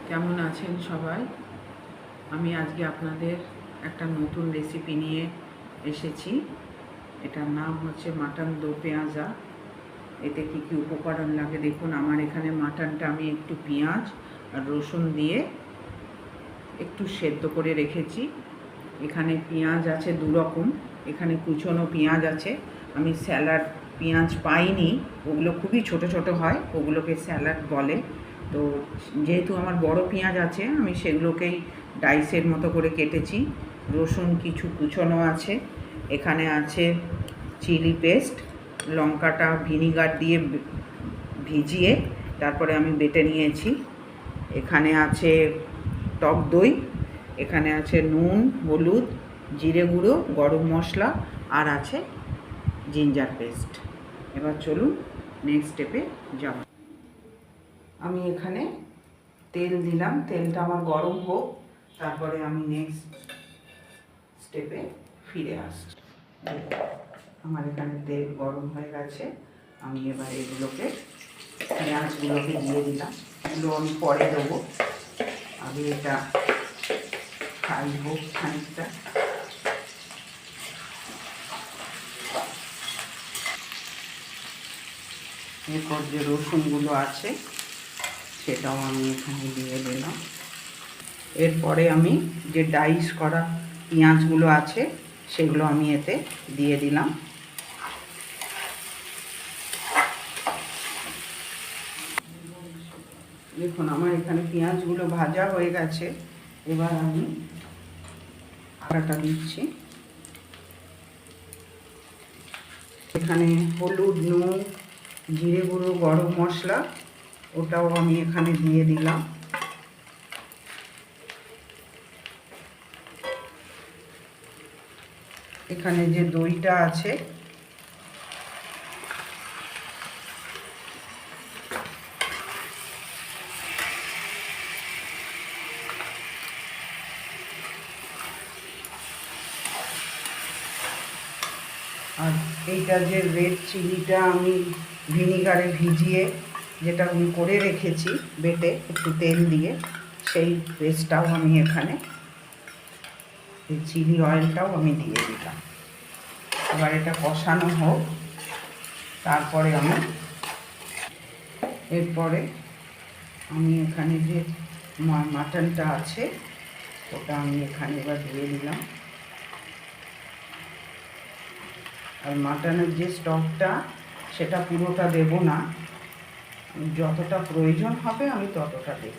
কেমন আছেন সবাই? আমি আজকে আপনাদের একটা নতুন রেসিপি নিয়ে এসেছি। এটার নাম হচ্ছে মাটন দো পেঁয়াজা। এতে কি কি উপকরণ লাগে দেখুন। আমার এখানে মাটনটা আমি একটু পেঁয়াজ আর রসুন দিয়ে একটু সেদ্ধ করে রেখেছি। এখানে পেঁয়াজ আছে দু রকম, এখানে কুচনো পেঁয়াজ আছে। আমি স্যালাড পেঁয়াজ পাইনি, ওগুলো খুবই ছোট ছোট হয়, ওগুলোকে স্যালাড বলে। তো যেহেতু আমার বড় পেঁয়াজ আছে, আমি সেগুলোকেই ডাইসের মতো করে কেটেছি। রসুন কিছু কুচনো আছে, এখানে আছে চিলি পেস্ট, লঙ্কাটা ভিনিগার দিয়ে ভিজিয়ে তারপরে আমি বেটে নিয়েছি। এখানে আছে টক দই, এখানে আছে নুন, হলুদ, জিরে গুঁড়ো, গরম মশলা, আর আছে জিঞ্জার পেস্ট। এবার চলুন নেক্সট স্টেপে যাব। আমি এখানে তেল দিলাম, তেলটা আমার গরম হোক, তারপরে আমি নেক্সট স্টেপে ফিরে আসছি। আমার এখানে তেল গরম হয়ে গেছে, আমি এবার এগুলোকে পেঁয়াজগুলোকে দিয়ে দিলাম। এগুলো আমি পরে দেবো, আগে এটা ফ্রাই হোক খানিকটা। এরপর যে রসুনগুলো আছে সেটাও আমি এখানে দিয়ে দিলাম। এরপরে আমি যে ডাইস করা পেঁয়াজগুলো আছে সেগুলো আমি এতে দিয়ে দিলাম। দেখুন আমার এখানে পেঁয়াজগুলো ভাজা হয়ে গেছে। এবার আমি আটাটা দিচ্ছি। এখানে হলুদ, নুন, জিরে গুঁড়ো, গরম মশলা, ওটাও আমি এখানে দিয়ে দিলাম। এখানে যে দইটা আছে আর এইটা যে রেড চিলিটা আমি ভিনিগারে ভিজিয়ে যেটা আমি করে রেখেছি বেটে একটু তেল দিয়ে, সেই পেস্টটাও আমি এখানে, এই চিলি অয়েলটাও আমি দিয়ে দিলাম। এবার এটা কষানো হোক, তারপরে এরপরে আমি এখানে যে মাটনটা আছে ওটা আমি এখানে এবার দিয়ে দিলাম। আর মাটনের যে স্টকটা সেটা পুরোটা দেব না, যতটা প্রয়োজন হবে আমি ততটা দেব।